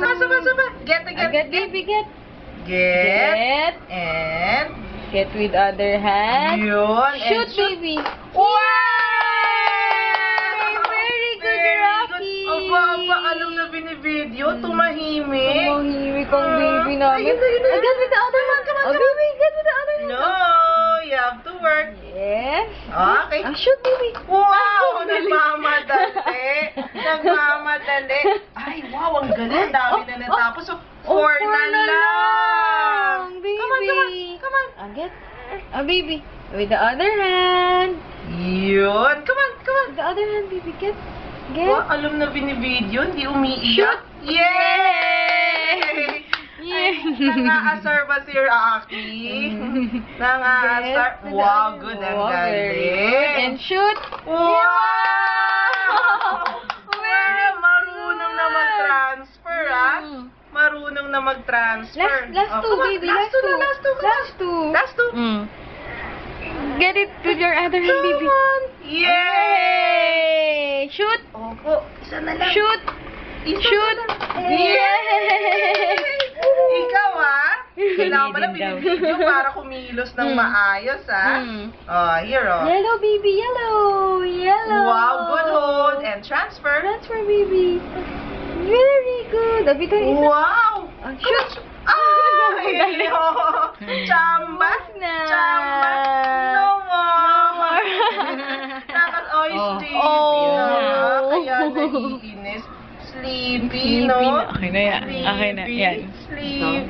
Sabay. Get. Get, baby, get. Get. And. Get with other hand. Yun. Shoot, baby. Wow! Very good, Rocky. Aba, alam na binibideo. Tumahimik. Tumahimik ang baby namin. Ayun. Get with the other hand. Come on. Baby, get with the other hand. No, you have to work. Yes. Okay. Shoot, baby. Wow! Nagmamadali. Ay, wow, ang galing. Dami na natapos. So, 4 na lang. Baby. Come on. Get. Baby. With the other hand. Yun. Come on. With the other hand, baby. Get. Wow, alam na binibideo. Hindi umiiyak. Yay! Yay! Nangaasar ba si Rocky? Nangaasar. Wow, good. Ang galing. And shoot. Wow! Marunong na mag-transfer, Marunong na mag-transfer. Last two, baby. Last two. Get it with your other hand, baby. Yay! Shoot. Opo, isa na lang. Shoot. Shoot. Yay! Ikaw, kailangan pala binibideo para kumilos ng maayos, Oh, here, Yellow, baby. Yellow. Wow, good hold and transfer. Transfer, baby. Very good. Abito isa. Wow! Shoot. Ay! Chamba! Na. No more! Nakal-oys, JP na. Kaya naiinis. Sleepy, no? Okay na yan. Okay na. Yan. Sleepy.